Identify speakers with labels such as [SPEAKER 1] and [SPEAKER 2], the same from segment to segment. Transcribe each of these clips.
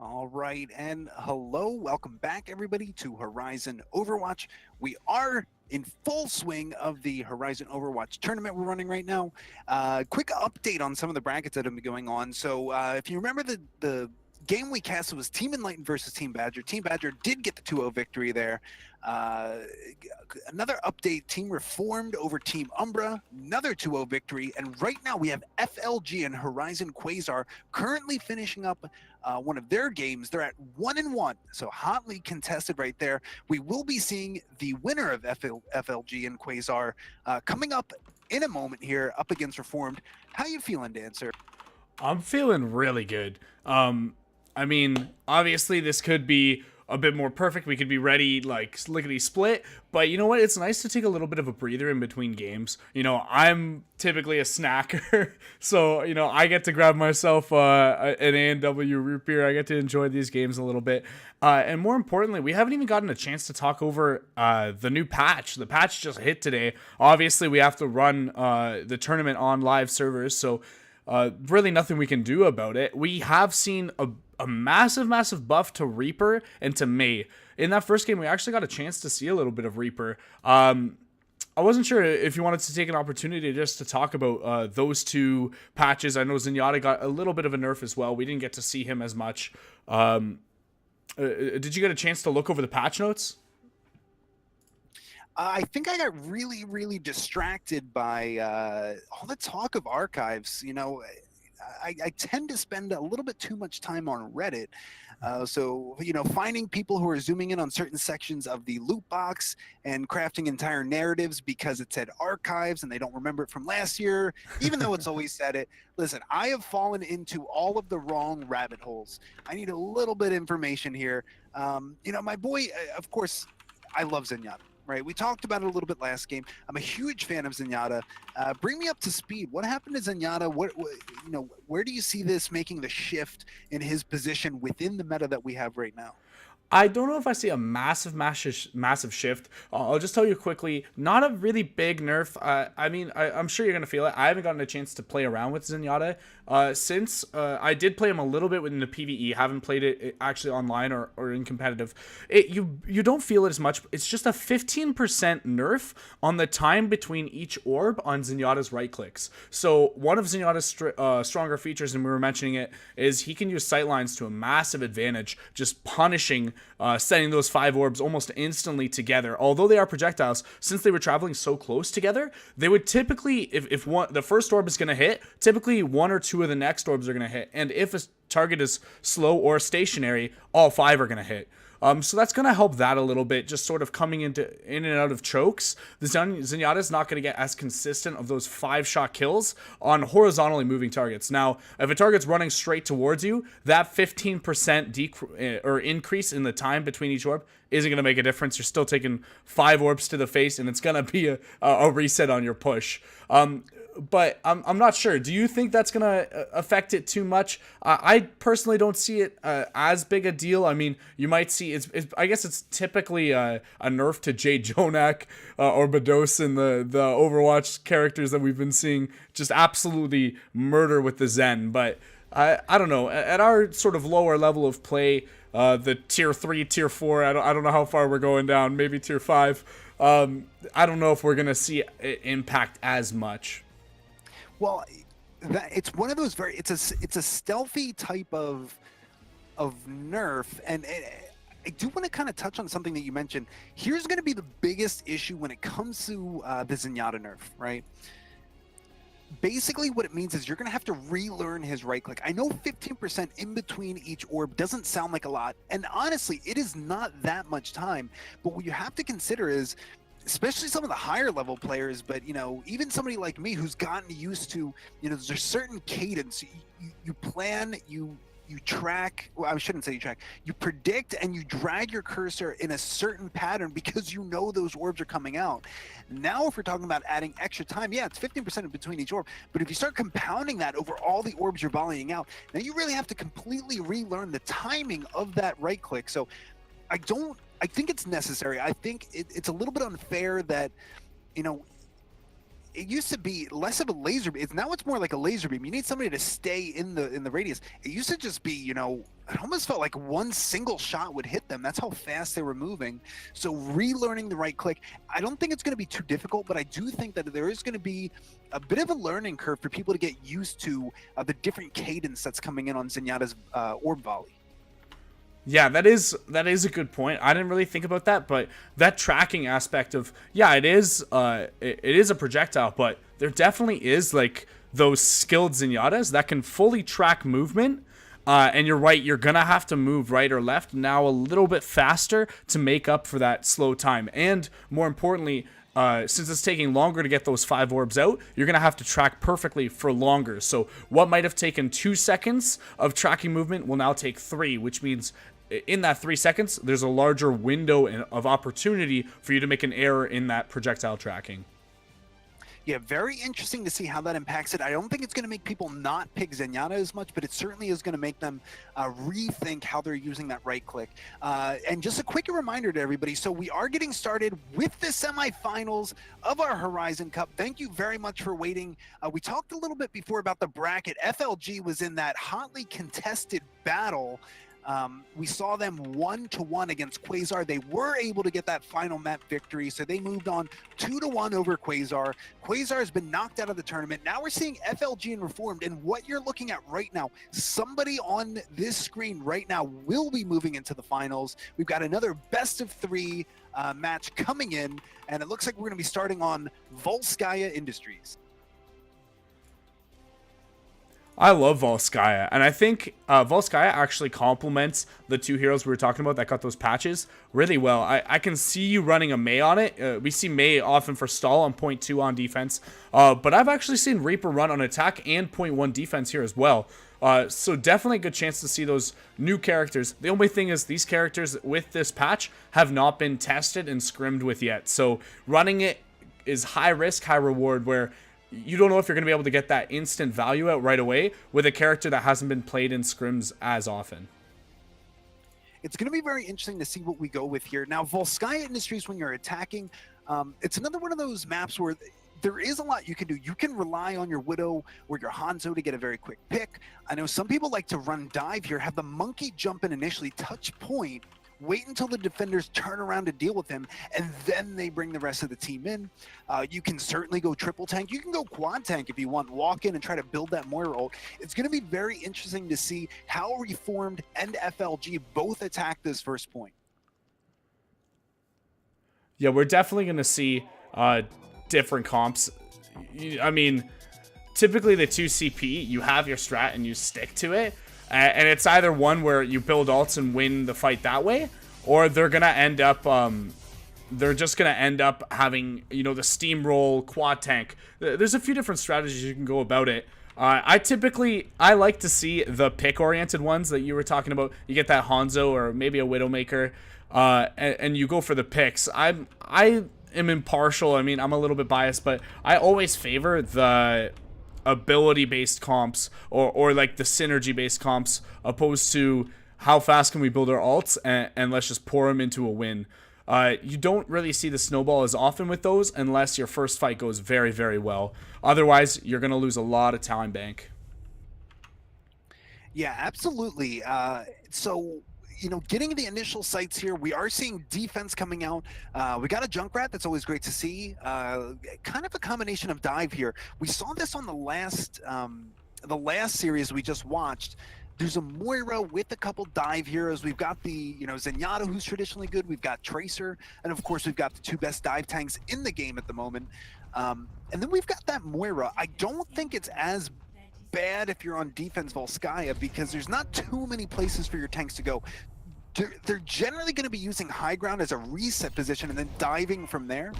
[SPEAKER 1] All right, and hello, welcome back, everybody, to Horizon Overwatch. We are in full swing of the Horizon Overwatch tournament we're running right now. Quick update on some of the brackets that have been going on. So, if you remember the game we cast, it was Team Enlightened versus Team Badger. Team Badger did get the 2-0 victory there. Uh, Another update, Team Reformed over Team Umbra, another 2-0 victory. And right now we have FLG and Horizon Quasar currently finishing up one of their games. They're at 1-1, so hotly contested right there. We will be seeing the winner of FLG and Quasar coming up in a moment here, up against Reformed. How you feeling, Dancer?
[SPEAKER 2] I'm feeling really good. I mean, obviously this could be a bit more perfect. We could be ready like lickety split, but you know what? It's nice to take a little bit of a breather in between games. You know, I'm typically a snacker, so you know I get to grab myself an A&W root beer. I get to enjoy these games a little bit, and more importantly, we haven't even gotten a chance to talk over the new patch. The patch just hit today. Obviously, we have to run the tournament on live servers, so. Really nothing we can do about it. We have seen a massive buff to Reaper and to Mei. In that first game, we actually got a chance to see a little bit of Reaper. I wasn't sure if you wanted to take an opportunity just to talk about those two patches. I know Zenyatta got a little bit of a nerf as well. We didn't get to see him as much. Did you get a chance to look over the patch notes?
[SPEAKER 1] I think I got really distracted by all the talk of archives. You know, I tend to spend a little bit too much time on Reddit. So, you know, finding people who are zooming in on certain sections of the loot box and crafting entire narratives because it said archives and they don't remember it from last year, even though it's always said it. Listen, I have fallen into all of the wrong rabbit holes. I need a little bit of information here. You know, my boy, of course, I love Zenyatta. Right, we talked about it a little bit last game. I'm a huge fan of Zenyatta. Bring me up to speed. What happened to Zenyatta? You know, where do you see this making the shift in his position within the meta that we have right now?
[SPEAKER 2] I don't know if I see a massive shift. I'll just tell you quickly, not a really big nerf. I mean, I'm sure you're going to feel it. I haven't gotten a chance to play around with Zenyatta since I did play him a little bit in the PvE. Haven't played it actually online or in competitive. You don't feel it as much. It's just a 15% nerf on the time between each orb on Zenyatta's right clicks. So one of Zenyatta's stronger features, and we were mentioning it, is he can use sightlines to a massive advantage, just punishing setting those 5 orbs almost instantly together. Although they are projectiles, since they were traveling so close together, they would typically, if the first orb is going to hit, typically 1 or 2 of the next orbs are going to hit. And if a target is slow or stationary, all 5 are going to hit. So that's going to help that a little bit, just sort of coming in and out of chokes. The Zenyatta is not going to get as consistent of those 5-shot kills on horizontally moving targets. Now, if a target's running straight towards you, that 15% or increase in the time between each orb isn't going to make a difference. You're still taking 5 orbs to the face, and it's going to be a reset on your push. But I'm not sure. Do you think that's going to affect it too much? I personally don't see it as big a deal. I mean, you might see I guess it's typically a nerf to Jay Jonak or Bedos in the Overwatch characters that we've been seeing just absolutely murder with the Zen. But I don't know. At our sort of lower level of play, the tier 3, tier 4, I don't know how far we're going down, maybe tier 5. I don't know if we're going to see it impact as much.
[SPEAKER 1] Well, it's one of those it's a stealthy type of nerf, and I do want to kind of touch on something that you mentioned. Here's going to be the biggest issue when it comes to the Zenyatta nerf, right? Basically, what it means is you're going to have to relearn his right click. I know 15% in between each orb doesn't sound like a lot, and honestly, it is not that much time. But what you have to consider is, especially some of the higher level players, but you know, even somebody like me who's gotten used to, you know, there's a certain cadence. You plan, you track. Well, I shouldn't say you track. You predict and you drag your cursor in a certain pattern because you know those orbs are coming out. Now, if we're talking about adding extra time, yeah, it's 15% in between each orb. But if you start compounding that over all the orbs you're volleying out, now you really have to completely relearn the timing of that right click. So I think it's necessary. I think it's a little bit unfair that, you know, it used to be less of a laser beam. Now it's more like a laser beam. You need somebody to stay in the radius. It used to just be, you know, it almost felt like one single shot would hit them. That's how fast they were moving. So relearning the right click, I don't think it's going to be too difficult, but I do think that there is going to be a bit of a learning curve for people to get used to the different cadence that's coming in on Zenyatta's orb volley.
[SPEAKER 2] Yeah, that is a good point. I didn't really think about that, but that tracking aspect of, yeah, it is a projectile, but there definitely is like those skilled Zenyatas that can fully track movement. And you're right, you're gonna have to move right or left now a little bit faster to make up for that slow time. And more importantly, since it's taking longer to get those 5 orbs out, you're going to have to track perfectly for longer. So what might have taken 2 seconds of tracking movement will now take 3, which means in that 3 seconds, there's a larger window of opportunity for you to make an error in that projectile tracking.
[SPEAKER 1] Yeah, very interesting to see how that impacts it. I don't think it's going to make people not pick Zenyatta as much, but it certainly is going to make them rethink how they're using that right click. And just a quick reminder to everybody, so we are getting started with the semifinals of our Horizon Cup. Thank you very much for waiting. We talked a little bit before about the bracket. FLG was in that hotly contested battle. We saw them 1-1 against Quasar. They were able to get that final map victory, so they moved on 2-1 over Quasar. Quasar has been knocked out of the tournament. Now we're seeing FLG and Reformed, and what you're looking at right now, somebody on this screen right now will be moving into the finals. We've got another best of 3 match coming in, and it looks like we're going to be starting on Volskaya Industries.
[SPEAKER 2] I love Volskaya, and I think Volskaya actually complements the 2 heroes we were talking about that got those patches really well. I can see you running a Mei on it. We see Mei often for stall on point 2 on defense, but I've actually seen Reaper run on attack and point 1 defense here as well. So definitely a good chance to see those new characters. The only thing is these characters with this patch have not been tested and scrimmed with yet. So running it is high risk, high reward, where you don't know if you're going to be able to get that instant value out right away with a character that hasn't been played in scrims as often.
[SPEAKER 1] It's going to be very interesting to see what we go with here. Now, Volskaya Industries, when you're attacking, it's another one of those maps where there is a lot you can do. You can rely on your Widow or your Hanzo to get a very quick pick. I know some people like to run dive here, have the monkey jump in initially, touch point, wait until the defenders turn around to deal with him, and then they bring the rest of the team in. You can certainly go triple tank. You can go quad tank if you want. Walk in and try to build that Moira ult. It's going to be very interesting to see how Reformed and FLG both attack this first point.
[SPEAKER 2] Yeah, we're definitely going to see different comps. I mean, typically the 2 CP, you have your strat and you stick to it. And it's either one where you build ults and win the fight that way, or they're gonna end up, they're just gonna end up having, you know, the steamroll quad tank. There's a few different strategies you can go about it. I like to see the pick-oriented ones that you were talking about. You get that Hanzo or maybe a Widowmaker, and you go for the picks. I am impartial. I mean, I'm a little bit biased, but I always favor the ability-based comps or like the synergy-based comps opposed to how fast can we build our ults and let's just pour them into a win. You don't really see the snowball as often with those unless your first fight goes very, very well. Otherwise, you're going to lose a lot of time bank.
[SPEAKER 1] Yeah, absolutely. So, you know, getting the initial sights here, we are seeing defense coming out. We got a Junkrat, that's always great to see. Kind of a combination of dive here. We saw this on the last series we just watched. There's a Moira with a couple dive heroes. We've got the, you know, Zenyatta, who's traditionally good. We've got Tracer, and of course we've got the 2 best dive tanks in the game at the moment. And then we've got that Moira. I don't think it's as bad if you're on defense Volskaya because there's not too many places for your tanks to go. They're generally going to be using high ground as a reset position and then diving from there.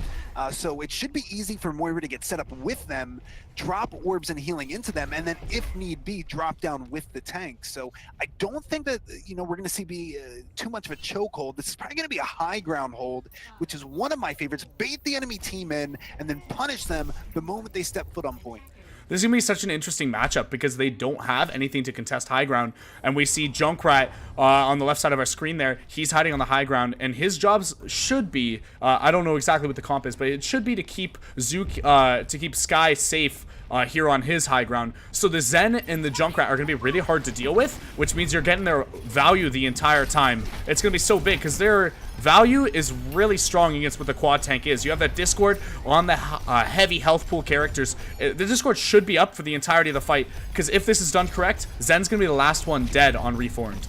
[SPEAKER 1] So it should be easy for Moira to get set up with them, drop orbs and healing into them, and then if need be, drop down with the tank. So I don't think that, you know, we're going to see too much of a chokehold. This is probably going to be a high ground hold, which is one of my favorites. Bait the enemy team in and then punish them the moment they step foot on point.
[SPEAKER 2] this is going to be such an interesting matchup because they don't have anything to contest high ground. And we see Junkrat on the left side of our screen there. He's hiding on the high ground, and his jobs should be, I don't know exactly what the comp is, but it should be to keep to keep Sky safe here on his high ground. So the Zen and the Junkrat are going to be really hard to deal with, which means you're getting their value the entire time. It's going to be so big because their value is really strong against what the quad tank is. You have that Discord on the heavy health pool characters. The Discord should be up for the entirety of the fight because if this is done correct, Zen's going to be the last one dead on Reformed.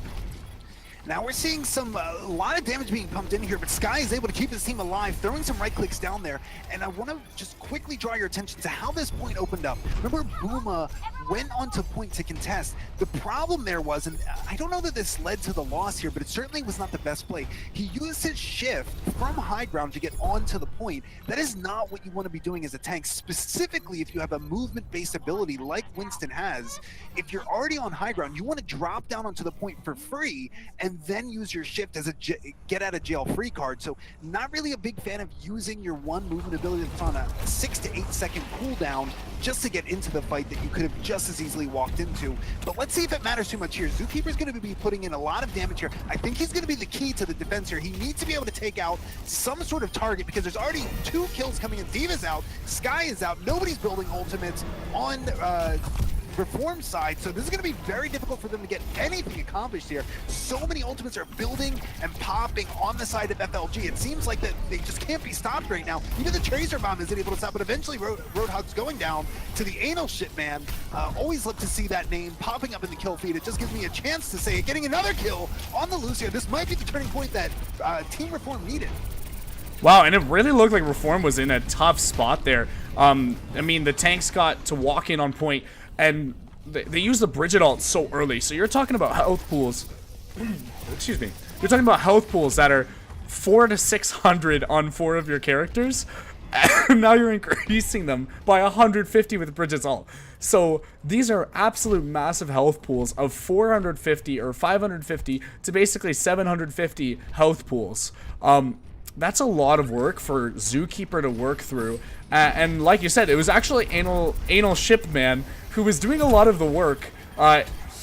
[SPEAKER 1] Now we're seeing a lot of damage being pumped in here, but Sky is able to keep his team alive, throwing some right clicks down there. And I want to just quickly draw your attention to how this point opened up. Remember, Booma went onto point to contest. The problem there was, and I don't know that this led to the loss here, but it certainly was not the best play. He used his shift from high ground to get onto the point. That is not what you want to be doing as a tank, specifically if you have a movement-based ability like Winston has. If you're already on high ground, you want to drop down onto the point for free and then use your shift as a get out of jail free card. So not really a big fan of using your one movement ability that's on a 6 to 8 second cooldown just to get into the fight that you could have just as easily walked into. But let's see if it matters too much here. Zookeeper's going to be putting in a lot of damage here. I think he's going to be the key to the defense here. He needs to be able to take out some sort of target because there's already 2 kills coming in. Diva's out, Sky is out, nobody's building ultimates on Reform side, so this is going to be very difficult for them to get anything accomplished here. So many ultimates are building and popping on the side of FLG. It seems like that they just can't be stopped right now. Even the Tracer Bomb isn't able to stop, but eventually Roadhog's going down to the anal shit man. Always love to see that name popping up in the kill feed. It just gives me a chance to say it. Getting another kill on the Lucio. This might be the turning point that Team Reform needed.
[SPEAKER 2] Wow, and it really looked like Reform was in a tough spot there. I mean, the tanks got to walk in on point, and they used the Bridget ult so early. So you're talking about health pools. Excuse me. You're talking about health pools that are 400 to 600 on 4 of your characters. And now you're increasing them by 150 with Bridget's ult. So these are absolute massive health pools of 450 or 550 to basically 750 health pools. That's a lot of work for Zookeeper to work through. And like you said, it was actually Anal Ship Man who was doing a lot of the work.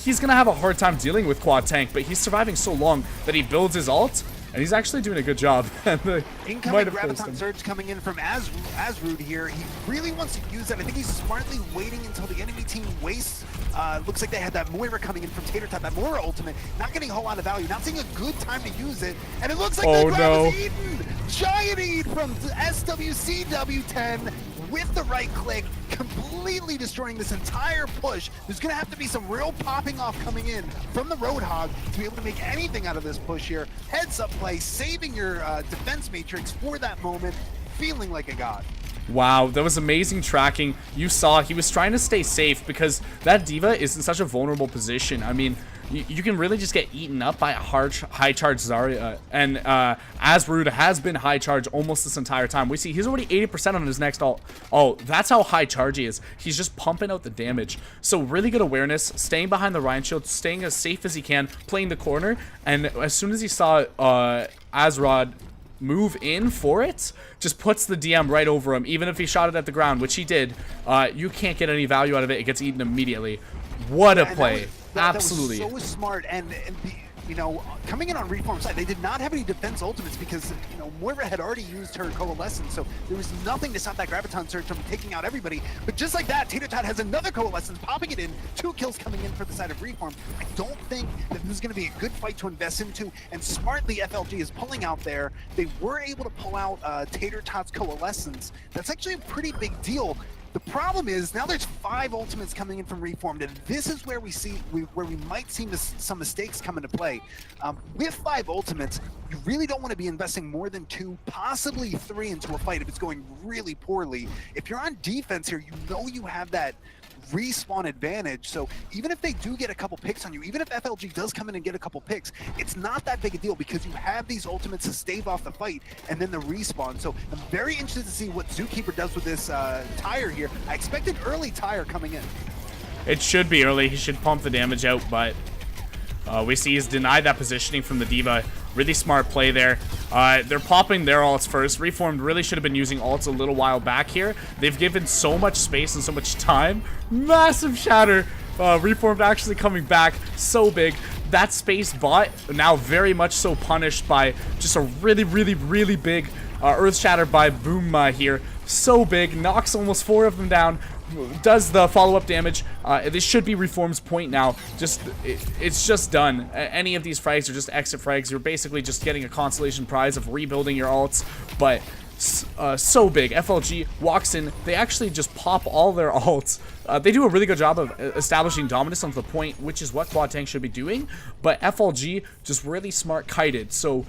[SPEAKER 2] He's going to have a hard time dealing with Quad Tank, but he's surviving so long that he builds his ult, and he's actually doing a good job.
[SPEAKER 1] Incoming Graviton Surge coming in from Azrude here. He really wants to use that. I think he's smartly waiting until the enemy team wastes. Looks like they had that Moira coming in from Tater Tot, that Moira ultimate. Not getting a whole lot of value, not seeing a good time to use it. And it looks like the grab was eaten! Giant eat from SWCW10 with the right click, completely destroying this entire push. There's going to have to be some real popping off coming in from the Roadhog to be able to make anything out of this push here. Heads up play, saving your defense matrix for that moment, feeling like a god.
[SPEAKER 2] Wow, that was amazing tracking. You saw he was trying to stay safe because that D.Va is in such a vulnerable position. I mean, you can really just get eaten up by a high charge Zarya, and Azrude has been high charge almost this entire time. We see he's already 80% on his next ult. Oh, that's how high charge he is. He's just pumping out the damage. So really good awareness, staying behind the Ryan shield, staying as safe as he can, playing the corner, and as soon as he saw Azrod move in for it, just puts the DM right over him. Even if he shot it at the ground, which he did, you can't get any value out of it. It gets eaten immediately. What a play. Absolutely.
[SPEAKER 1] That was so smart, and you know, coming in on Reform side, they did not have any defense ultimates because, you know, Moira had already used her Coalescence, so there was nothing to stop that Graviton Surge from taking out everybody. But just like that, Tater Tot has another Coalescence, popping it in, 2 kills coming in for the side of Reform. I don't think that this is going to be a good fight to invest into, and smartly FLG is pulling out there. They were able to pull out Tater Tot's Coalescence. That's actually a pretty big deal. The problem is now there's 5 ultimates coming in from Reformed, and this is where we might see some mistakes come into play. With 5 ultimates, you really don't want to be investing more than 2, possibly 3 into a fight if it's going really poorly. If you're on defense here, you know you have that respawn advantage, so even if they do get a couple picks on you, even if FLG does come in and get a couple picks, it's not that big a deal because you have these ultimates to stave off the fight and then the respawn. So I'm very interested to see what Zookeeper does with this tire here. I expect an early tire coming in.
[SPEAKER 2] It should be early. He should pump the damage out, but we see he's denied that positioning from the D.Va. Really smart play there. They're popping their ults first. Reformed really should have been using ults a little while back here. They've given so much space and so much time. Massive shatter. Reformed actually coming back so big. That space bot now very much so punished by just a really big earth shatter by Boom here. So big, knocks almost 4 of them down. Does the follow-up damage. This should be Reform's point now. It's just done. Any of these frags are just exit frags. You're basically just getting a consolation prize of rebuilding your ults, but so big. FLG walks in. They actually just pop all their ults. They do a really good job of establishing dominance onto the point, which is what Quad Tank should be doing, but FLG just really smart kited. So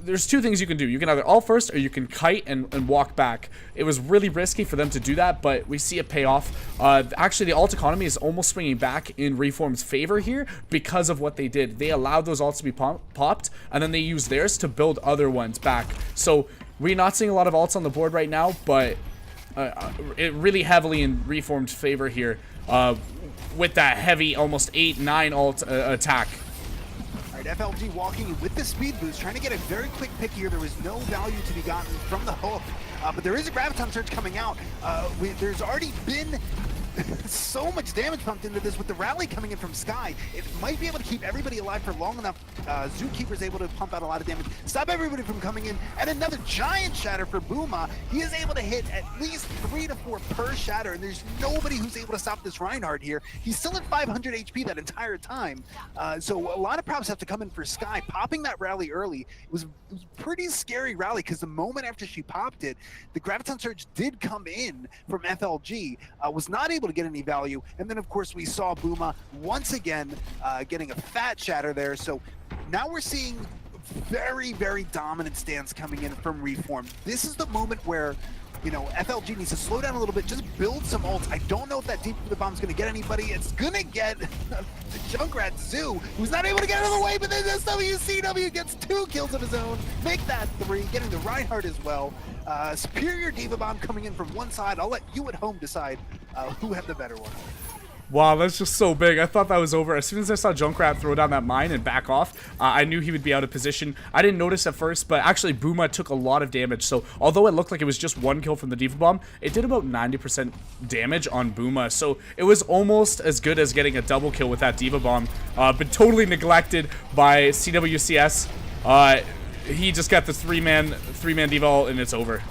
[SPEAKER 2] there's 2 things you can do. You can either ult first or you can kite and walk back. It was really risky for them to do that, but we see it pay off. Actually, the ult economy is almost swinging back in Reform's favor here because of what they did. They allowed those ults to be popped, and then they used theirs to build other ones back. So we're not seeing a lot of ults on the board right now, but it really heavily in Reformed's favor here with that heavy, almost 8-9 ult attack.
[SPEAKER 1] FLG walking in with the speed boost, trying to get a very quick pick here. There was no value to be gotten from the hook, but there is a graviton surge coming out. There's already been so much damage pumped into this with the rally coming in from Sky. It might be able to keep everybody alive for long enough. Zookeeper's able to pump out a lot of damage, stop everybody from coming in, and another giant shatter for Booma. He is able to hit at least 3 to 4 per shatter, and there's nobody who's able to stop this Reinhardt here. He's still at 500 HP that entire time. So a lot of props have to come in for Sky. Popping that rally early, it was a pretty scary rally, because the moment after she popped it, the graviton surge did come in from FLG, was not able to get any value, and then of course we saw Booma once again getting a fat shatter there. So now we're seeing very dominant stance coming in from Reformed. This is the moment where, you know, FLG needs to slow down a little bit, just build some ults. I don't know if that deep the bomb's gonna get anybody. It's gonna get the Junkrat Zoo, who's not able to get out of the way, but then SWCW gets 2 kills of his own, make that 3, getting the Reinhardt as well. Superior Diva Bomb coming in from one side. I'll let you at home decide who had the better one.
[SPEAKER 2] Wow, that's just so big. I thought that was over. As soon as I saw Junkrat throw down that mine and back off, I knew he would be out of position. I didn't notice at first, but actually Booma took a lot of damage. So although it looked like it was just 1 kill from the Diva Bomb, it did about 90% damage on Booma. So it was almost as good as getting a double kill with that Diva Bomb, but totally neglected by CWCS. He just got the 3-man Diva ult, and it's over.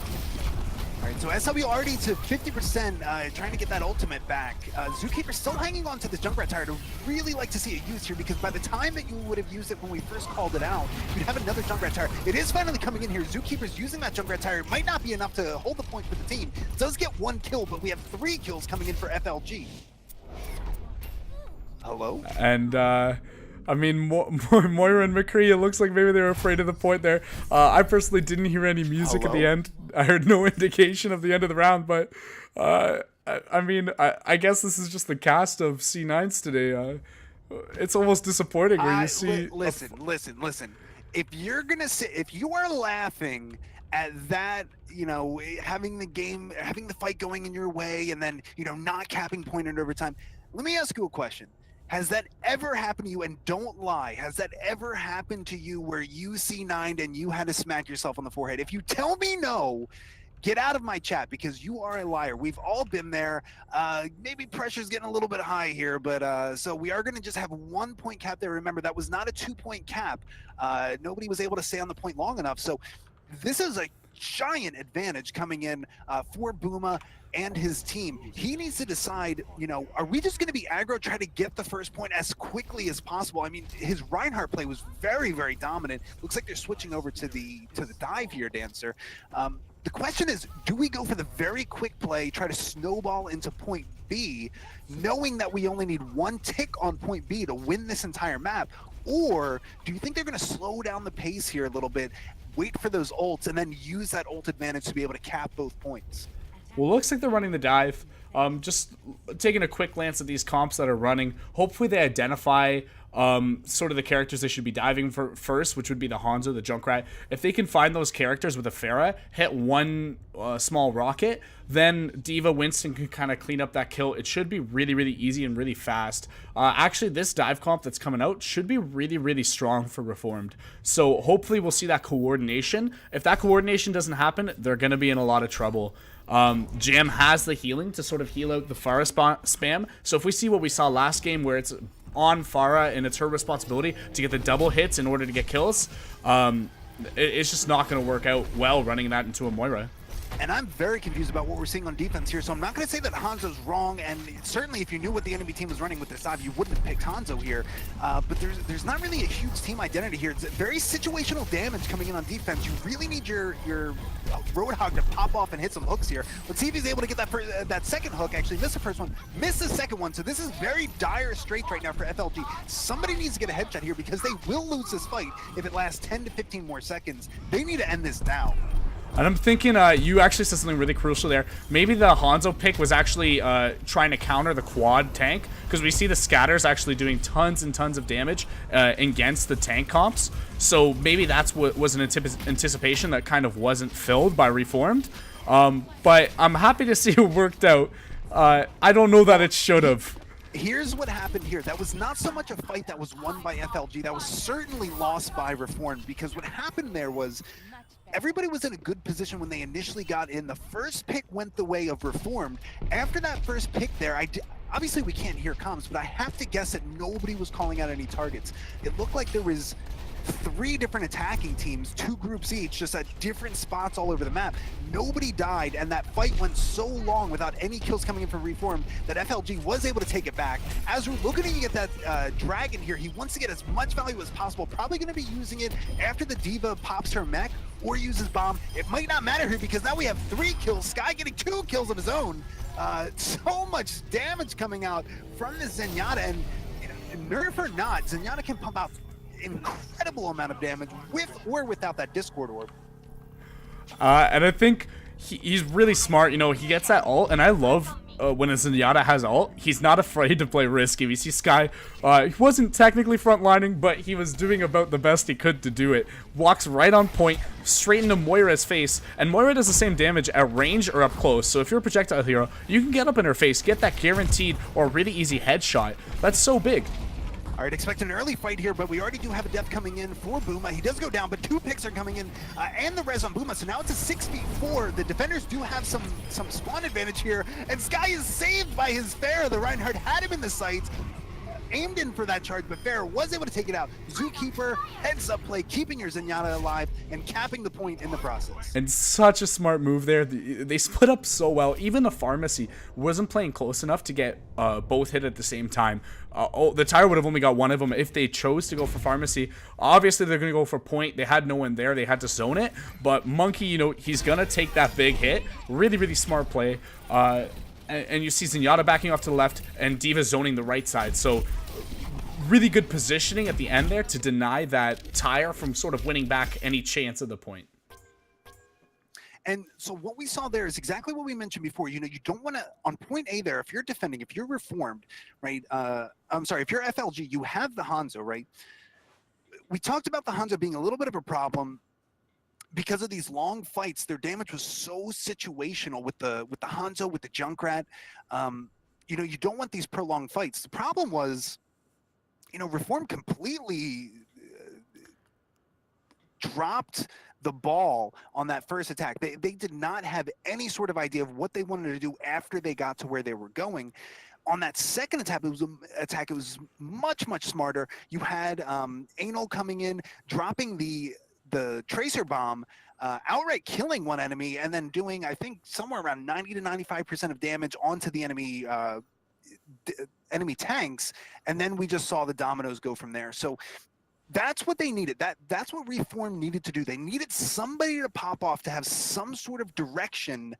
[SPEAKER 1] Alright, so SW already to 50%, trying to get that ultimate back. Zookeeper still hanging on to this Junkrat tire. To really like to see it used here, because by the time that you would have used it when we first called it out, you'd have another Junkrat tire. It is finally coming in here. Zookeeper's using that Junkrat tire. It might not be enough to hold the point for the team. It does get 1 kill, but we have 3 kills coming in for FLG. Hello?
[SPEAKER 2] And I mean, Moira and McCree, it looks like maybe they were afraid of the point there. I personally didn't hear any music at the end. I heard no indication of the end of the round, but I mean, I guess this is just the cast of C9s today. It's almost disappointing when you see...
[SPEAKER 1] Listen. If you're gonna say, if you are laughing at that, you know, having the fight going in your way, and then, you know, not capping point in overtime, let me ask you a question. Has that ever happened to you? And don't lie. Has that ever happened to you where you C9'd and you had to smack yourself on the forehead? If you tell me no, get out of my chat, because you are a liar. We've all been there. Maybe pressure's getting a little bit high here, but so we are going to just have 1 point cap there. Remember, that was not a 2-point cap. Nobody was able to stay on the point long enough. So this is a giant advantage coming in for Booma and his team. He needs to decide, you know, are we just going to be aggro, try to get the first point as quickly as possible? I mean, his Reinhardt play was very dominant. Looks like they're switching over to the dive here, Dancer. The question is, do we go for the very quick play, try to snowball into point B, knowing that we only need 1 tick on point B to win this entire map? Or do you think they're going to slow down the pace here a little bit, wait for those ults, and then use that ult advantage to be able to cap both points?
[SPEAKER 2] Well, looks like they're running the dive. Just taking a quick glance at these comps that are running. Hopefully they identify sort of the characters they should be diving for first, which would be the Hanzo, the Junkrat. If they can find those characters with a Pharah, hit one small rocket, then D.Va Winston can kind of clean up that kill. It should be really, really easy and really fast. Actually, this dive comp that's coming out should be really, really strong for Reformed. So hopefully we'll see that coordination. If that coordination doesn't happen, they're going to be in a lot of trouble. Jam has the healing to sort of heal out the Pharah spam. So if we see what we saw last game where it's on Pharah and it's her responsibility to get the double hits in order to get kills, it's just not going to work out well running that into a Moira.
[SPEAKER 1] And I'm very confused about what we're seeing on defense here, so I'm not going to say that Hanzo's wrong, and certainly if you knew what the enemy team was running with this dive, you wouldn't have picked Hanzo here. But there's not really a huge team identity here. It's very situational damage coming in on defense. You really need your Roadhog to pop off and hit some hooks here. Let's see if he's able to get that second hook. Actually missed the first one, missed the second one, so this is very dire straits right now for FLG. Somebody needs to get a headshot here because they will lose this fight if it lasts 10 to 15 more seconds. They need to end this now.
[SPEAKER 2] And I'm thinking you actually said something really crucial there. Maybe the Hanzo pick was actually trying to counter the quad tank, because we see the scatters actually doing tons and tons of damage against the tank comps. So maybe that's what was an anticipation that kind of wasn't filled by Reformed. But I'm happy to see it worked out. I don't know that it should have.
[SPEAKER 1] Here's what happened here. That was not so much a fight that was won by FLG. That was certainly lost by Reformed, because what happened there was everybody was in a good position when they initially got in. The first pick went the way of Reformed. After that first pick there, obviously we can't hear comms, but I have to guess that nobody was calling out any targets. It looked like there was 3 different attacking teams, 2 groups each, just at different spots all over the map. Nobody died, and that fight went so long without any kills coming in from Reformed that FLG was able to take it back. As we're looking to get that dragon here, he wants to get as much value as possible. Probably going to be using it after the D.Va pops her mech or uses bomb. It might not matter here because now we have 3 kills. Sky getting 2 kills of his own. So much damage coming out from this Zenyatta, and nerf or not, Zenyatta can pump out incredible amount of damage with or without that Discord orb.
[SPEAKER 2] And I think he's really smart. You know, he gets that ult, and I love when a Zenyatta has ult. He's not afraid to play risky. We see Sky, he wasn't technically frontlining, but he was doing about the best he could to do it. Walks right on point, straight into Moira's face, and Moira does the same damage at range or up close. So if you're a projectile hero, you can get up in her face, get that guaranteed or really easy headshot. That's so big.
[SPEAKER 1] All right, expect an early fight here, but we already do have a death coming in for Booma. He does go down, but 2 picks are coming in, and the res on Booma, so now it's a 6v4. The defenders do have some spawn advantage here, and Sky is saved by his Pharah. The Reinhardt had him in the sights, aimed in for that charge, but Pharah was able to take it out. Zookeeper, heads up play, keeping your Zenyatta alive and capping the point in the process.
[SPEAKER 2] And such a smart move there. They split up so well. Even the Pharmacy wasn't playing close enough to get both hit at the same time. The Tire would have only got one of them if they chose to go for Pharmacy. Obviously, they're going to go for point. They had no one there. They had to zone it. But Monkey, you know, he's going to take that big hit. Really, really smart play. And you see Zenyatta backing off to the left and D.Va zoning the right side. So really good positioning at the end there to deny that Tire from sort of winning back any chance of the point.
[SPEAKER 1] And so what we saw there is exactly what we mentioned before. You know, you don't want to, on point A there, if you're defending, if you're Reformed, right? I'm sorry, if you're FLG, you have the Hanzo, right? We talked about the Hanzo being a little bit of a problem because of these long fights. Their damage was so situational with the Hanzo, with the Junkrat. You know, you don't want these prolonged fights. The problem was, you know, Reformed completely dropped the ball on that first attack. They did not have any sort of idea of what they wanted to do after they got to where they were going. On that second attack, it was much smarter. You had Anal coming in, dropping the tracer bomb, outright killing one enemy, and then doing, I think, somewhere around 90 to 95% of damage onto the enemy enemy tanks, and then we just saw the dominoes go from there. So that's what they needed. That's what Reform needed to do. They needed somebody to pop off, to have some sort of direction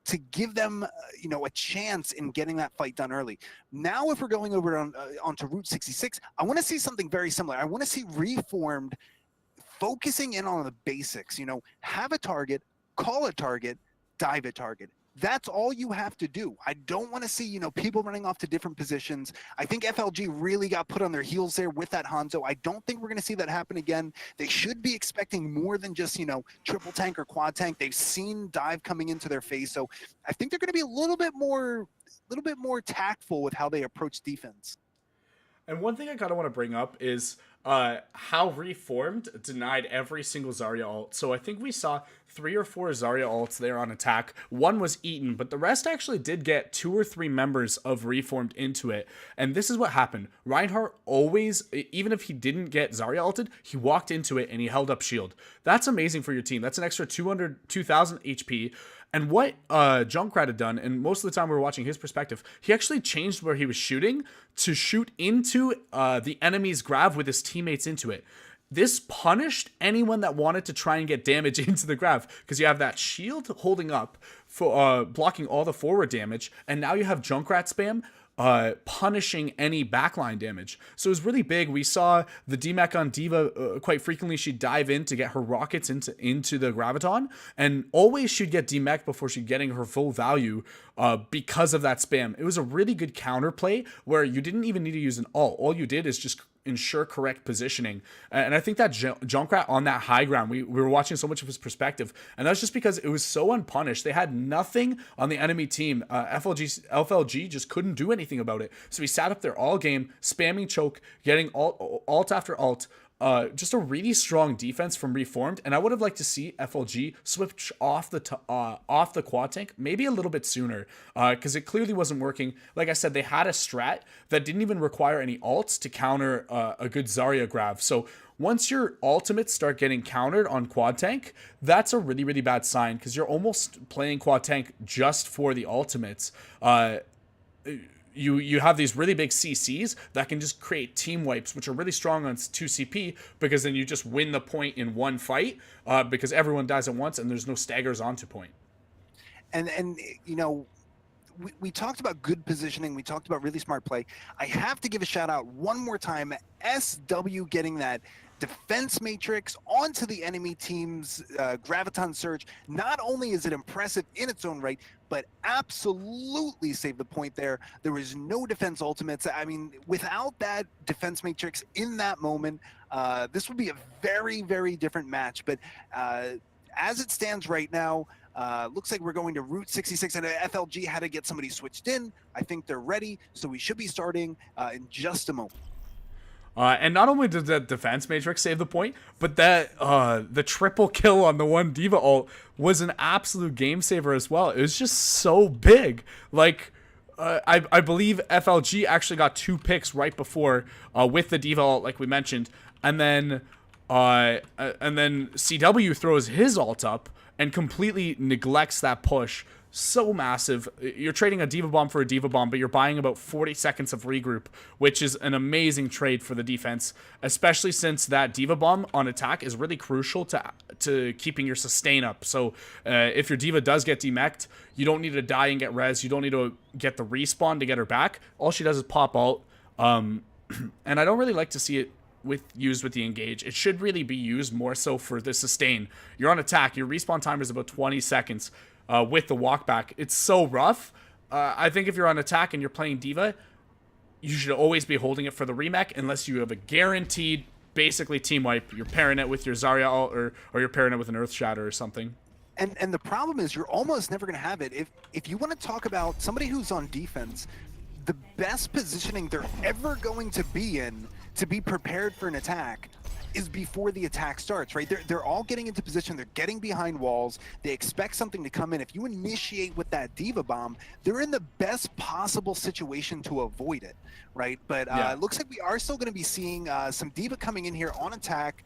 [SPEAKER 1] to give them, you know, a chance in getting that fight done early. Now, if we're going over onto Route 66, I want to see something very similar. I want to see Reformed focusing in on the basics. You know, have a target, call a target, dive a target. That's all you have to do. I don't want to see, people running off to different positions. I think FLG really got put on their heels there with that Hanzo. I don't think we're going to see that happen again. They should be expecting more than just, triple tank or quad tank. They've seen dive coming into their face. So I think they're going to be a little bit more tactful with how they approach defense.
[SPEAKER 2] And one thing I kind of want to bring up is how Reformed denied every single Zarya ult. So I think we saw 3 or 4 Zarya ults there on attack. One was eaten, but the rest actually did get 2 or 3 members of Reformed into it. And this is what happened. Reinhardt always, even if he didn't get Zarya ulted, he walked into it and he held up shield. That's amazing for your team. That's an extra 2,000 HP. And what Junkrat had done, and most of the time we were watching his perspective, he actually changed where he was shooting to shoot into the enemy's grav with his teammates into it. This punished anyone that wanted to try and get damage into the grav, because you have that shield holding up for blocking all the forward damage, and now you have Junkrat spam punishing any backline damage. So it was really big. We saw the DMAC on D.Va quite frequently. She'd dive in to get her rockets into the Graviton, and always she'd get DMAC before she'd getting her full value because of that spam. It was a really good counterplay where you didn't even need to use an ult. All you did is just ensure correct positioning. And I think that Junkrat on that high ground, we were watching so much of his perspective, and that's just because it was so unpunished. They had nothing on the enemy team. FLG just couldn't do anything about it. So he sat up there all game, spamming choke, getting alt after alt. Just a really strong defense from Reformed, and I would have liked to see FLG switch off the quad tank maybe a little bit sooner, because it clearly wasn't working. Like I said, they had a strat that didn't even require any ults to counter a good Zarya grav. So once your ultimates start getting countered on quad tank, that's a really, really bad sign, because you're almost playing quad tank just for the ultimates. You have these really big CCs that can just create team wipes, which are really strong on 2CP, because then you just win the point in one fight, because everyone dies at once and there's no staggers onto point.
[SPEAKER 1] And we talked about good positioning. We talked about really smart play. I have to give a shout out one more time. SW getting that defense matrix onto the enemy team's Graviton Surge. Not only is it impressive in its own right, but absolutely saved the point there. There was no defense ultimates. I mean, without that defense matrix in that moment, this would be a very, very different match. But as it stands right now, looks like we're going to Route 66, and FLG had to get somebody switched in. I think they're ready, so we should be starting in just a moment.
[SPEAKER 2] And not only did that defense matrix save the point, but that the triple kill on the one D.Va ult was an absolute game saver as well. It was just so big. Like, I believe FLG actually got 2 picks right before with the D.Va ult, like we mentioned, and then CW throws his ult up and completely neglects that push. So massive. You're trading a D.Va bomb for a D.Va bomb, but you're buying about 40 seconds of regroup, which is an amazing trade for the defense, especially since that D.Va bomb on attack is really crucial to keeping your sustain up. So if your D.Va does get demeched, you don't need to die and get res. You don't need to get the respawn to get her back. All she does is pop ult. And I don't really like to see it used with the engage. It should really be used more so for the sustain. You're on attack. Your respawn timer is about 20 seconds. With the walk back, it's so rough. I think if you're on attack and you're playing D.Va, you should always be holding it for the remake unless you have a guaranteed, basically team wipe. You're pairing it with your Zarya ult, or you're pairing it with an Earth Shatter or something.
[SPEAKER 1] And the problem is you're almost never going to have it. If you want to talk about somebody who's on defense, the best positioning they're ever going to be in to be prepared for an attack is before the attack starts, right? They're all getting into position. They're getting behind walls. They expect something to come in. If you initiate with that D.Va bomb, they're in the best possible situation to avoid it, right? But it looks like we are still going to be seeing some D.Va coming in here on attack.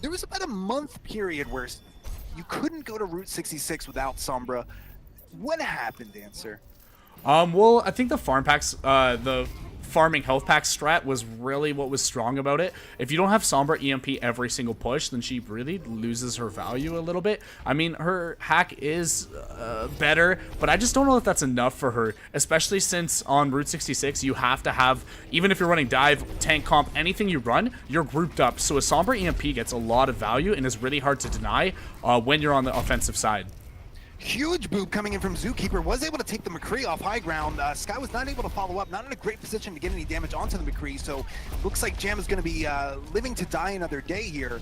[SPEAKER 1] There was about a month period where you couldn't go to Route 66 without Sombra. What happened, Dancer?
[SPEAKER 2] Well, I think the farm packs, the farming health pack strat was really what was strong about it. If you don't have Sombra EMP every single push, then she really loses her value a little bit. I mean, her hack is better, but I just don't know if that's enough for her, especially since on Route 66, you have to have, even if you're running dive, tank comp, anything you run, you're grouped up. So a Sombra EMP gets a lot of value and is really hard to deny when you're on the offensive side.
[SPEAKER 1] Huge boop coming in from Zookeeper, was able to take the McCree off high ground. Sky was not able to follow up, not in a great position to get any damage onto the McCree, so looks like Jam is going to be living to die another day here.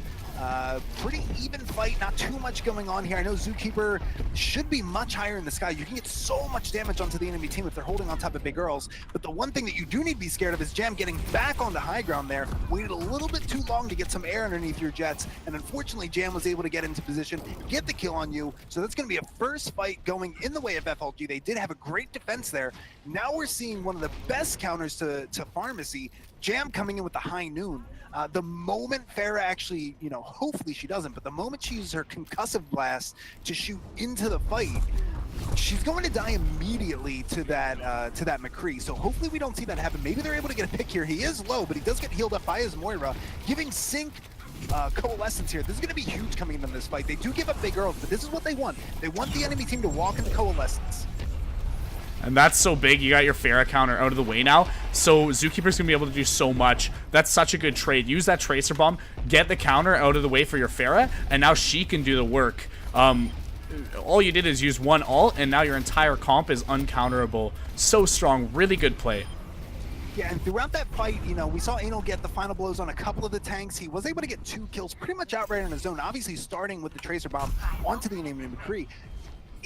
[SPEAKER 1] Pretty even fight, not too much going on here. I know Zookeeper should be much higher in the sky. You can get so much damage onto the enemy team if they're holding on top of big girls, but the one thing that you do need to be scared of is Jam getting back onto high ground there. Waited a little bit too long to get some air underneath your jets, and unfortunately Jam was able to get into position, get the kill on you, so that's going to be a first fight going in the way of FLG. They did have a great defense there. Now we're seeing one of the best counters to Pharmacy, Jam coming in with the high noon. The moment Farah actually, you know, hopefully she doesn't, but the moment she uses her concussive blast to shoot into the fight, she's going to die immediately to that McCree. So hopefully we don't see that happen. Maybe they're able to get a pick here. He is low, but he does get healed up by his Moira, giving Sync coalescence here. This is going to be huge coming in this fight. They do give up big girls, but this is what they want. They want the enemy team to walk into coalescence.
[SPEAKER 2] And that's so big. You got your Farah counter out of the way now. So Zookeeper's going to be able to do so much. That's such a good trade. Use that Tracer Bomb, get the counter out of the way for your Farah, and now she can do the work. All you did is use one ult, and now your entire comp is uncounterable. So strong. Really good play.
[SPEAKER 1] Yeah, and throughout that fight, you know, we saw Anal get the final blows on a couple of the tanks. He was able to get 2 kills pretty much outright on his own, obviously starting with the Tracer Bomb onto the enemy McCree.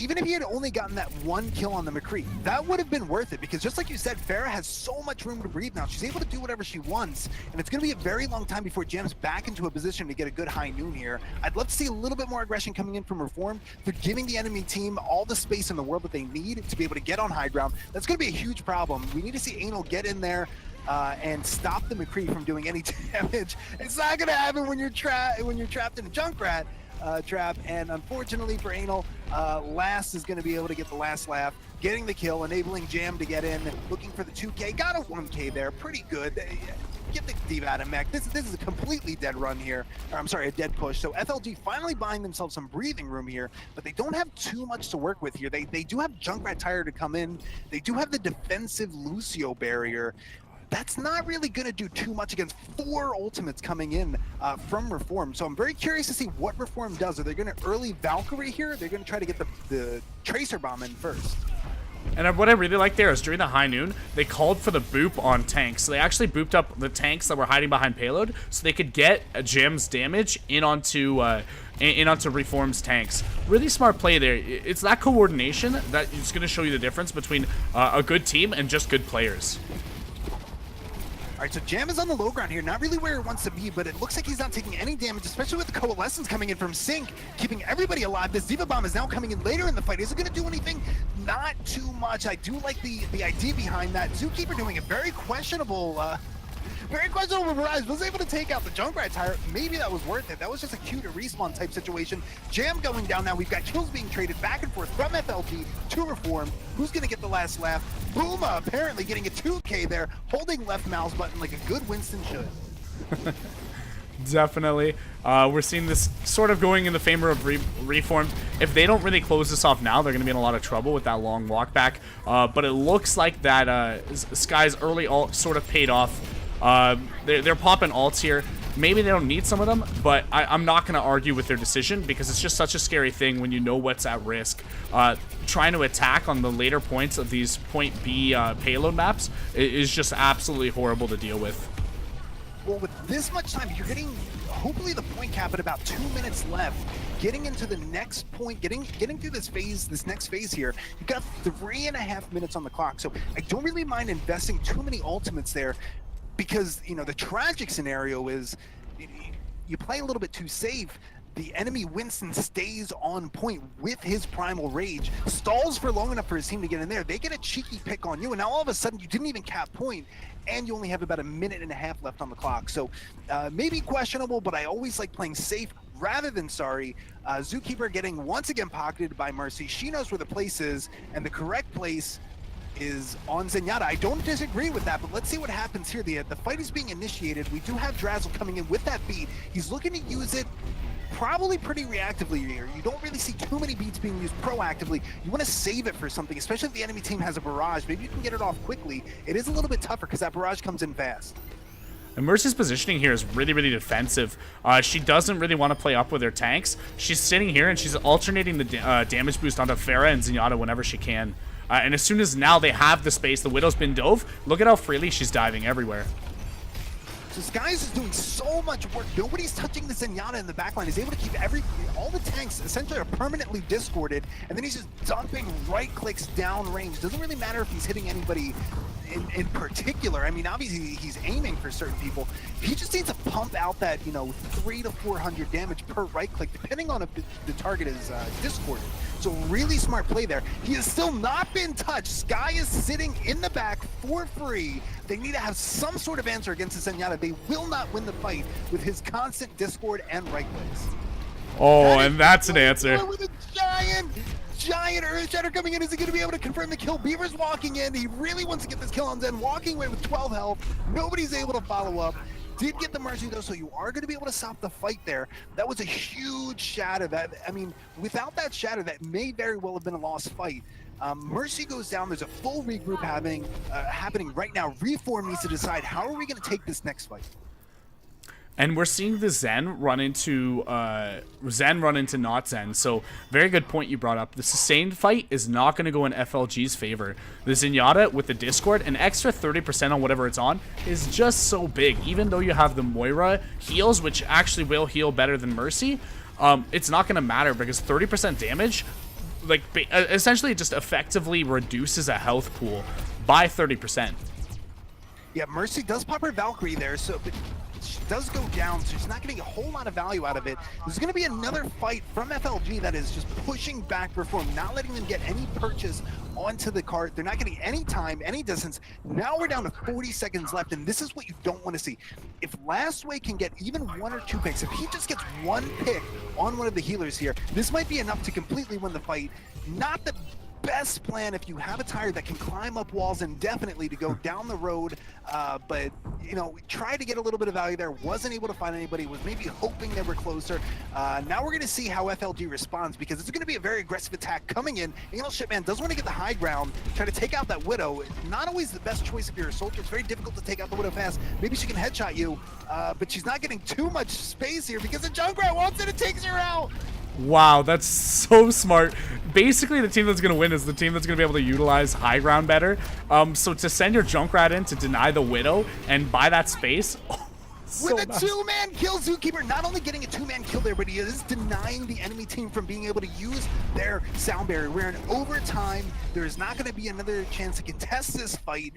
[SPEAKER 1] Even if he had only gotten that 1 kill on the McCree, that would have been worth it, because just like you said, Farah has so much room to breathe now. She's able to do whatever she wants, and it's going to be a very long time before Jam's back into a position to get a good high noon here. I'd love to see a little bit more aggression coming in from Reformed. They're giving the enemy team all the space in the world that they need to be able to get on high ground. That's going to be a huge problem. We need to see Anal get in there and stop the McCree from doing any damage. It's not going to happen when you're trapped in a Junkrat trap, and unfortunately for Anal, Last is going to be able to get the last laugh, getting the kill, enabling Jam to get in, looking for the 2K, got a 1K there, pretty good. Get the Diva out of mech. This is a completely dead run here, or I'm sorry, a dead push. So FLG finally buying themselves some breathing room here, but they don't have too much to work with here. They do have Junkrat Tire to come in. They do have the defensive Lucio barrier. That's not really going to do too much against 4 ultimates coming in from Reform. So I'm very curious to see what Reform does. Are they going to early Valkyrie here? They're going to try to get the Tracer Bomb in first.
[SPEAKER 2] And what I really like there is during the high noon, they called for the boop on tanks. So they actually booped up the tanks that were hiding behind payload so they could get Jam's damage in onto Reform's tanks. Really smart play there. It's that coordination that is going to show you the difference between a good team and just good players.
[SPEAKER 1] All right, so Jam is on the low ground here, not really where it wants to be, but it looks like he's not taking any damage, especially with the Coalescence coming in from Sync, keeping everybody alive. This Diva Bomb is now coming in later in the fight. Is it going to do anything? Not too much. I do like the idea behind that. Zookeeper doing a very questionable Rise, was able to take out the Junkrat Tire. Maybe that was worth it. That was just a Q to respawn type situation. Jam going down now. We've got kills being traded back and forth from FLG to Reform. Who's going to get the last laugh? Booma apparently getting a 2K there, holding left mouse button like a good Winston should.
[SPEAKER 2] Definitely. We're seeing this sort of going in the favor of Reformed. If they don't really close this off now, they're going to be in a lot of trouble with that long walk back. But it looks like that Sky's early ult sort of paid off. They're popping ults here. Maybe they don't need some of them, but I'm not going to argue with their decision because it's just such a scary thing when you know what's at risk. Trying to attack on the later points of these point B payload maps is just absolutely horrible to deal with.
[SPEAKER 1] Well, with this much time, you're getting hopefully the point cap at about 2 minutes left. Getting into the next point, getting through this next phase here, you've got 3.5 minutes on the clock. So I don't really mind investing too many ultimates there, because, you know, the tragic scenario is you play a little bit too safe. The enemy Winston stays on point with his primal rage, stalls for long enough for his team to get in there. They get a cheeky pick on you, and now all of a sudden you didn't even cap point, and you only have about 1.5 minutes left on the clock. So maybe questionable, but I always like playing safe rather than sorry. Zookeeper getting once again pocketed by Mercy. She knows where the place is, and the correct place is on Zenyatta. I don't disagree with that, but let's see what happens here. The fight is being initiated. We do have Drazzle coming in with that beat. He's looking to use it probably pretty reactively here. You don't really see too many beats being used proactively. You want to save it for something, especially if the enemy team has a barrage. Maybe you can get it off quickly. It is a little bit tougher because that barrage comes in fast.
[SPEAKER 2] And Mercy's positioning here is really, really defensive. She doesn't really want to play up with her tanks. She's sitting here and she's alternating the damage boost onto Pharah and Zenyatta whenever she can. And as soon as now they have the space, the Widow's been dove. Look at how freely she's diving everywhere.
[SPEAKER 1] So Skies is doing so much work. Nobody's touching the Zenyatta in the backline. He's able to keep all the tanks essentially are permanently discorded, and then he's just dumping right clicks down range. Doesn't really matter if he's hitting anybody in particular. I mean, obviously he's aiming for certain people. He just needs to pump out that 300 to 400 damage per right click, depending on if the target is discorded. So really smart play there. He has still not been touched. Sky is sitting in the back for free. They need to have some sort of answer against the Zenyatta. They will not win the fight with his constant discord and right clicks.
[SPEAKER 2] Oh, and that's an answer.
[SPEAKER 1] With a giant Earthshatter coming in. Is he going to be able to confirm the kill? Beaver's walking in. He really wants to get this kill on Zen. Walking away with 12 health. Nobody's able to follow up. Did get the Mercy though, so you are going to be able to stop the fight there. That was a huge shatter. That, I mean, without that shatter, that may very well have been a lost fight. Mercy goes down. There's a full regroup happening right now. Reform needs to decide, how are we going to take this next fight?
[SPEAKER 2] And we're seeing the Zen run into not Zen. So very good point you brought up. The sustained fight is not going to go in FLG's favor. The Zenyatta with the Discord, an extra 30% on whatever it's on, is just so big. Even though you have the Moira heals, which actually will heal better than Mercy, it's not going to matter because 30% damage, like essentially, it just effectively reduces a health pool by 30%.
[SPEAKER 1] Yeah, Mercy does pop her Valkyrie there, so but she does go down, so she's not getting a whole lot of value out of it. There's going to be another fight from FLG that is just pushing back Reform, not letting them get any purchase onto the cart. They're not getting any time, any distance. Now we're down to 40 seconds left, and this is what you don't want to see. If Lastway can get even 1 or 2 picks, if he just gets 1 pick on one of the healers here, this might be enough to completely win the fight. Not the best plan if you have a tire that can climb up walls indefinitely to go down the road, but try to get a little bit of value there. Wasn't able to find anybody, was maybe hoping they were closer. Now we're going to see how FLG responds, because it's going to be a very aggressive attack coming in. Anal Shipman does want to get the high ground, try to take out that Widow. Not always the best choice if you're a soldier. It's very difficult to take out the Widow fast. Maybe she can headshot you, but she's not getting too much space here because the Junkrat wants it and takes her out.
[SPEAKER 2] Wow, that's so smart. Basically, the team that's going to win is the team that's going to be able to utilize high ground better. So to send your Junkrat in to deny the Widow and buy that space... So
[SPEAKER 1] with a 2-man kill, Zookeeper not only getting a 2-man kill there, but he is denying the enemy team from being able to use their sound barrier. We're in overtime. There is not going to be another chance to contest this fight.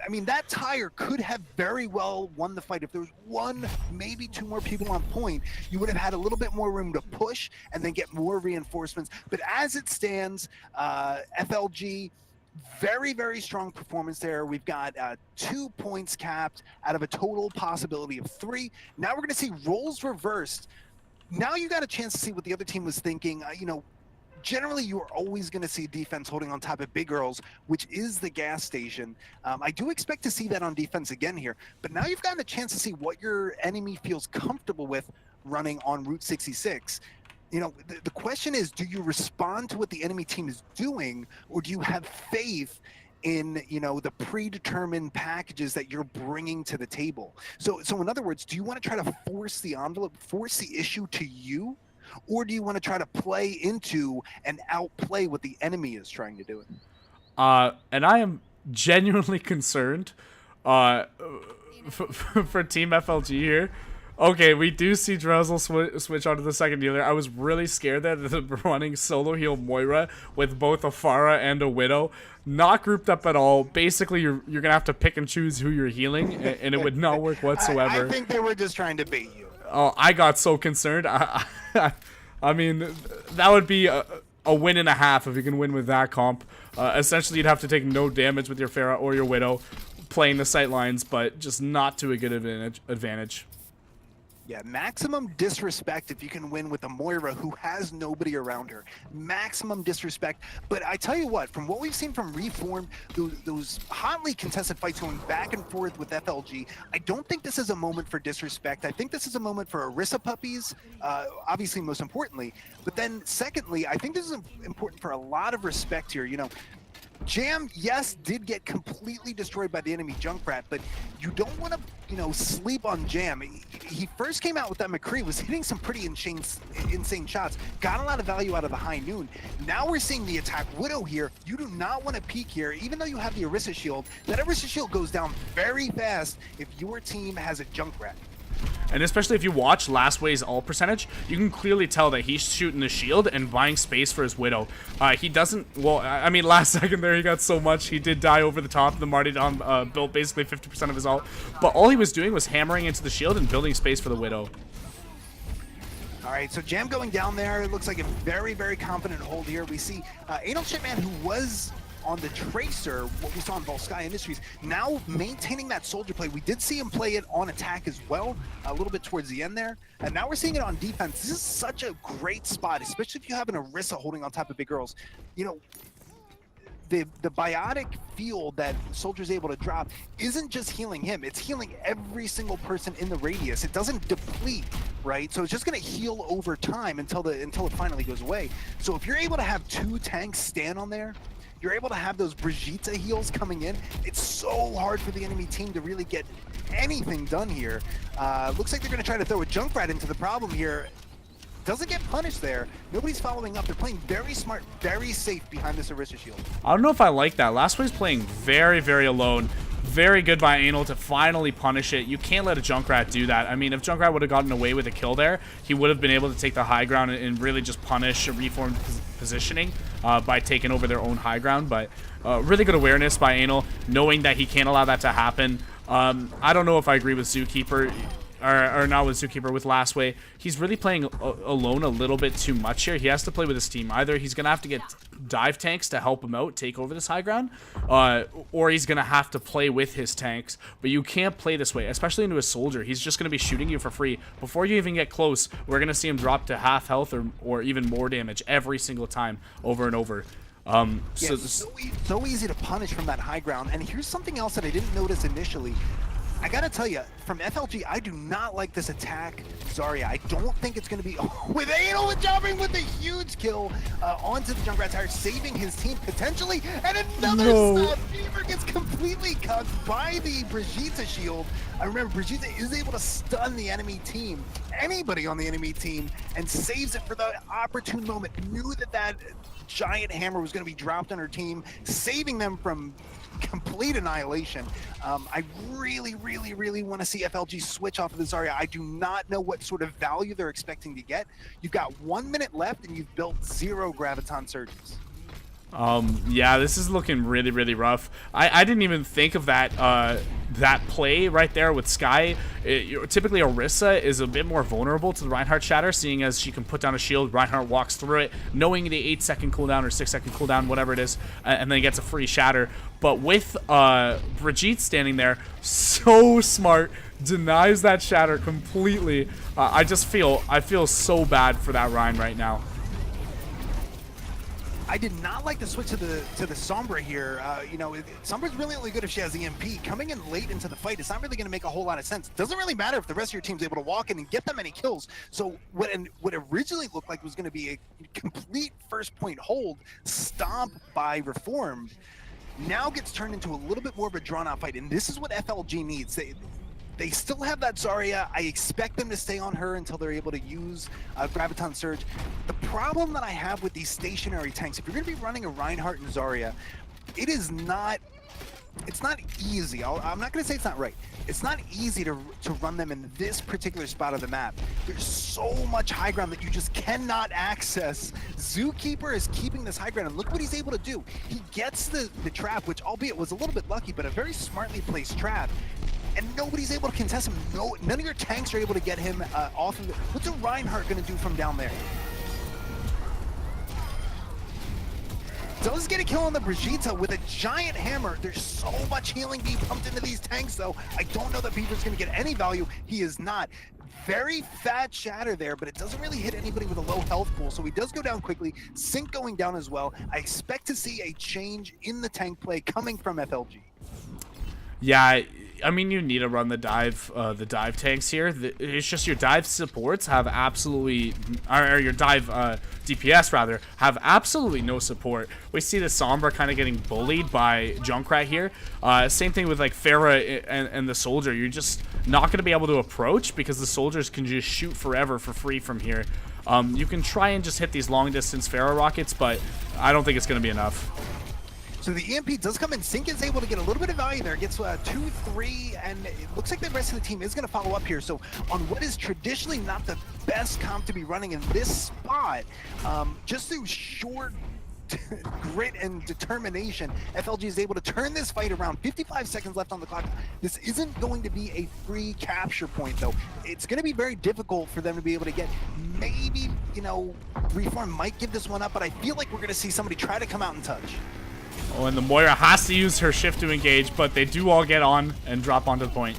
[SPEAKER 1] I mean, that tire could have very well won the fight. If there was 1, maybe 2 more people on point, you would have had a little bit more room to push and then get more reinforcements. But as it stands, FLG, very, very strong performance there. We've got 2 points capped out of a total possibility of 3. Now we're going to see roles reversed. Now you got a chance to see what the other team was thinking. Generally, you are always going to see defense holding on top of Big Girls, which is the gas station. I do expect to see that on defense again here, but now you've gotten a chance to see what your enemy feels comfortable with running on Route 66. The question is, do you respond to what the enemy team is doing, or do you have faith in the predetermined packages that you're bringing to the table? So in other words, do you want to try to force the envelope, force the issue to you? Or do you want to try to play into and outplay what the enemy is trying to do?
[SPEAKER 2] And I am genuinely concerned for Team FLG here. Okay, we do see Drizzle switch onto the second dealer. I was really scared that they're running solo heal Moira with both a Pharah and a Widow. Not grouped up at all. Basically, you're going to have to pick and choose who you're healing, and it would not work whatsoever.
[SPEAKER 1] I think they were just trying to bait you.
[SPEAKER 2] Oh, I got so concerned. I mean, that would be a win and a half if you can win with that comp. Essentially, you'd have to take no damage with your Pharah or your Widow, playing the sight lines, but just not to a good advantage.
[SPEAKER 1] Yeah, maximum disrespect if you can win with a Moira who has nobody around her. Maximum disrespect. But I tell you what, from what we've seen from Reformed, those hotly contested fights going back and forth with FLG, I don't think this is a moment for disrespect. I think this is a moment for Orisa puppies, obviously most importantly. But then secondly, I think this is important for a lot of respect here. Jam, yes, did get completely destroyed by the enemy Junkrat, but you don't want to, you know, sleep on Jam. He first came out with that McCree, was hitting some pretty insane shots, got a lot of value out of the high noon. Now we're seeing the attack Widow here. You do not want to peek here, even though you have the Orisa shield. That Orisa shield goes down very fast if your team has a Junkrat.
[SPEAKER 2] And especially if you watch Last Way's ult percentage, you can clearly tell that he's shooting the shield and buying space for his Widow. He doesn't, well, I mean, last second there he got so much. He did die over the top. The Martyrdom built basically 50% of his ult. But all he was doing was hammering into the shield and building space for the Widow.
[SPEAKER 1] All right, so Jam going down there. It looks like a very, very confident hold here. We see Anal Chipman, who was on the Tracer, what we saw in Volsky Industries, now maintaining that soldier play. We did see him play it on attack as well, a little bit towards the end there. And now we're seeing it on defense. This is such a great spot, especially if you have an Orisa holding on top of Big Girls. You know, the biotic field that Soldier's able to drop isn't just healing him, it's healing every single person in the radius. It doesn't deplete, right? So it's just gonna heal over time until it finally goes away. So if you're able to have 2 tanks stand on there, you're able to have those Brigitte heals coming in. It's so hard for the enemy team to really get anything done here. Looks like they're gonna try to throw a Junkrat into the problem here. Doesn't get punished there. Nobody's following up. They're playing very smart, very safe behind this Orisa shield.
[SPEAKER 2] I don't know if I like that. Last Way's playing very, very alone. Very good by Anal to finally punish it. You can't let a Junkrat do that. I mean, if Junkrat would have gotten away with a kill there, he would have been able to take the high ground and really just punish a reformed positioning by taking over their own high ground. But really good awareness by Anal, knowing that he can't allow that to happen. I don't know if I agree with Zookeeper. Or not with Zookeeper, with Last Way. He's really playing alone a little bit too much here. He has to play with his team. Either he's going to have to get dive tanks to help him out, take over this high ground, or he's going to have to play with his tanks. But you can't play this way, especially into a soldier. He's just going to be shooting you for free. Before you even get close, we're going to see him drop to half health or even more damage every single time, over and over.
[SPEAKER 1] So easy to punish from that high ground. And here's something else that I didn't notice initially. I gotta tell you, from FLG, I do not like this attack Zarya. I don't think it's gonna be with Anal jumping with a huge kill onto the Junkrat Tower, saving his team potentially, and another Fever gets completely cut by the Brigitte shield. I remember Brigitte is able to stun the enemy team, anybody on the enemy team, and saves it for the opportune moment. Knew that giant hammer was gonna be dropped on her team, saving them from complete annihilation. I really want to see FLG switch off of this Zarya. I do not know what sort of value they're expecting to get. You've got 1 minute left and you've built 0 Graviton Surges.
[SPEAKER 2] Yeah, this is looking really rough. I didn't even think of that that play right there with Skye. Typically Orisa is a bit more vulnerable to the Reinhardt Shatter, seeing as she can put down a shield, Reinhardt walks through it, knowing the 8-second cooldown or 6-second cooldown, whatever it is, and then gets a free Shatter. But with Brigitte standing there, so smart, denies that Shatter completely. I feel so bad for that Rein right now.
[SPEAKER 1] I did not like the switch to the Sombra here. You know, Sombra's really only good if she has EMP. Coming in late into the fight, it's not really going to make a whole lot of sense. It doesn't really matter if the rest of your team's able to walk in and get that many kills. So what originally looked like was going to be a complete first point hold, stomp by Reformed, now gets turned into a little bit more of a drawn-out fight. And this is what FLG needs. They still have that Zarya. I expect them to stay on her until they're able to use Graviton Surge. The problem that I have with these stationary tanks, if you're going to be running a Reinhardt and Zarya, it's not easy. I'm not going to say it's not right. It's not easy to run them in this particular spot of the map. There's so much high ground that you just cannot access. Zookeeper is keeping this high ground, and look what he's able to do. He gets the trap, which albeit was a little bit lucky, but a very smartly placed trap. And nobody's able to contest him. None of your tanks are able to get him off of it. What's a Reinhardt going to do from down there? Does get a kill on the Brigitte with a giant hammer. There's so much healing being pumped into these tanks, though. I don't know that Beaver's going to get any value. He is not. Very fat Shatter there, but it doesn't really hit anybody with a low health pool, so he does go down quickly. Sync going down as well. I expect to see a change in the tank play coming from FLG.
[SPEAKER 2] Yeah, I mean, you need to run the dive tanks here. It's just your dive supports have absolutely, or your dive DPS rather, have absolutely no support. We see the Sombra kind of getting bullied by Junkrat here. Same thing with like Pharah and the Soldier. You're just not going to be able to approach because the soldiers can just shoot forever for free from here. You can try and just hit these long distance Pharah rockets, but I don't think it's going to be enough.
[SPEAKER 1] So the EMP does come in. Sync is able to get a little bit of value there. Gets 2, 3, and it looks like the rest of the team is going to follow up here. So on what is traditionally not the best comp to be running in this spot, just through short grit and determination, FLG is able to turn this fight around. 55 seconds left on the clock. This isn't going to be a free capture point, though. It's going to be very difficult for them to be able to get. Maybe, you know, Reform might give this one up, but I feel like we're going to see somebody try to come out and touch.
[SPEAKER 2] Oh, and the Moira has to use her shift to engage, but they do all get on and drop onto the point.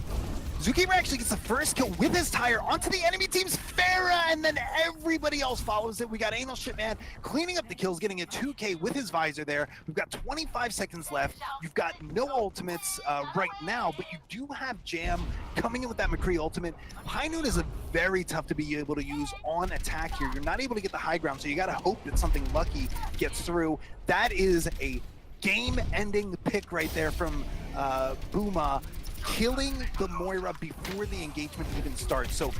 [SPEAKER 1] Zookeeper actually gets the first kill with his tire onto the enemy team's Pharah, and then everybody else follows it. We got Anal Shipman cleaning up the kills, getting a 2K with his visor there. We've got 25 seconds left. You've got no ultimates right now, but you do have Jam coming in with that McCree ultimate. High Noon is very tough to be able to use on attack here. You're not able to get the high ground, so you got to hope that something lucky gets through. That is a game-ending pick right there from Booma, killing the Moira before the engagement even starts. So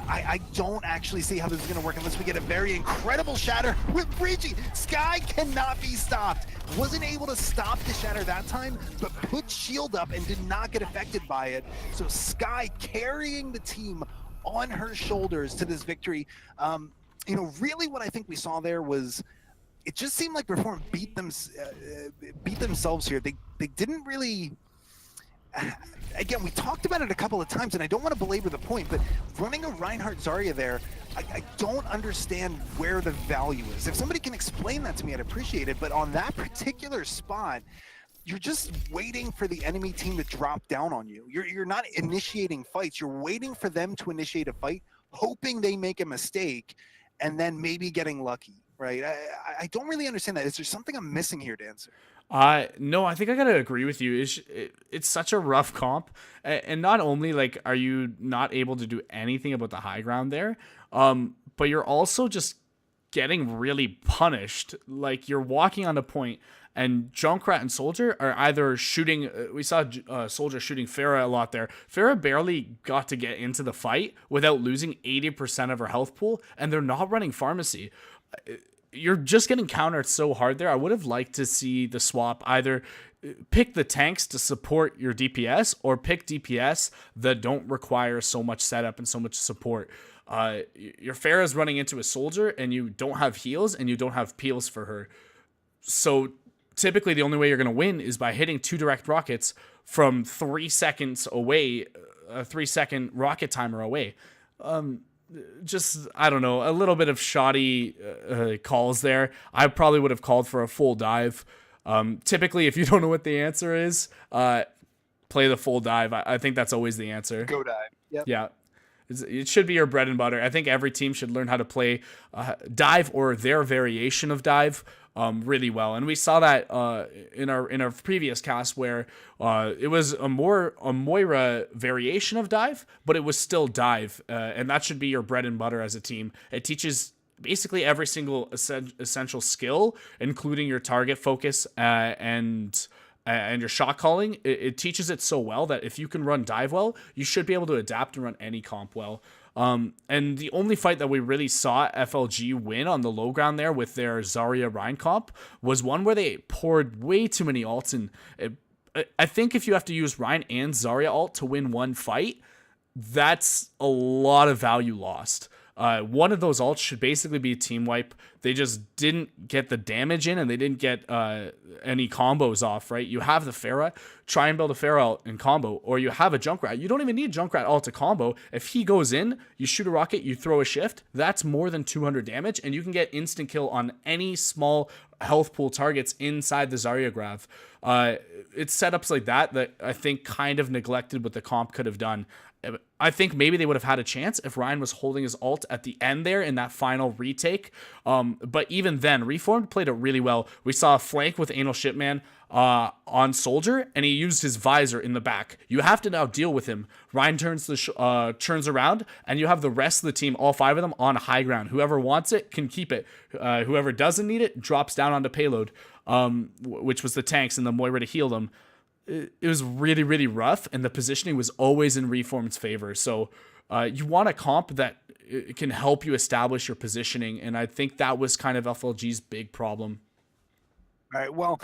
[SPEAKER 1] I don't actually see how this is going to work unless we get a very incredible shatter with Breachy. Sky cannot be stopped. Wasn't able to stop the shatter that time, but put shield up and did not get affected by it. So Sky carrying the team on her shoulders to this victory. You know, really what I think we saw there was, it just seemed like Reform beat themselves here. They didn't really. Again, we talked about it a couple of times, and I don't want to belabor the point, but running a Reinhardt Zarya there, I don't understand where the value is. If somebody can explain that to me, I'd appreciate it. But on that particular spot, you're just waiting for the enemy team to drop down on you. You're not initiating fights. You're waiting for them to initiate a fight, hoping they make a mistake, and then maybe getting lucky. Right? I don't really understand that. Is there something I'm missing here, Dancer?
[SPEAKER 2] No, I think I gotta agree with you. It's such a rough comp, and not only like are you not able to do anything about the high ground there, but you're also just getting really punished. Like you're walking on the point, and Junkrat and Soldier are either shooting. We saw Soldier shooting Pharah a lot there. Pharah barely got to get into the fight without losing 80% of her health pool, and they're not running pharmacy. You're just getting countered so hard there. I would have liked to see the swap either pick the tanks to support your DPS or pick DPS that don't require so much setup and so much support. Your Pharah's running into a Soldier and you don't have heals and you don't have peels for her. So typically the only way you're going to win is by hitting 2 direct rockets from 3 seconds away, a 3-second rocket timer away. Just, I don't know, a little bit of shoddy calls there. I probably would have called for a full dive. Typically, if you don't know what the answer is, play the full dive. I think that's always the answer.
[SPEAKER 1] Go dive. Yep.
[SPEAKER 2] Yeah. It should be your bread and butter. I think every team should learn how to play dive or their variation of dive really well. And we saw that in our previous cast where it was a Moira variation of dive, but it was still dive. And that should be your bread and butter as a team. It teaches basically every single essential skill, including your target focus and your shot calling. It teaches it so well that if you can run dive well, you should be able to adapt and run any comp well. And the only fight that we really saw FLG win on the low ground there with their Zarya Rein comp was one where they poured way too many ults. And I think if you have to use Rein and Zarya ult to win one fight, that's a lot of value lost. One of those ults should basically be a team wipe. They just didn't get the damage in and they didn't get any combos off, right? You have the Pharah, try and build a Pharah ult in combo, or you have a Junkrat. You don't even need Junkrat ult to combo. If he goes in, you shoot a rocket, you throw a shift, that's more than 200 damage, and you can get instant kill on any small health pool targets inside the Zarya Grav. It's setups like that I think kind of neglected what the comp could have done. I think maybe they would have had a chance if Ryan was holding his ult at the end there in that final retake. But even then, Reformed played it really well. We saw a flank with Anal Shipman. on Soldier, and he used his visor in the back. You have to now deal with him. Ryan turns around, and you have the rest of the team, all 5 of them, on high ground. Whoever wants it can keep it. Whoever doesn't need it drops down onto payload, which was the tanks and the Moira to heal them. It was really, really rough, and the positioning was always in Reformed's favor. So you want a comp that can help you establish your positioning, and I think that was kind of FLG's big problem.
[SPEAKER 1] All right. Well,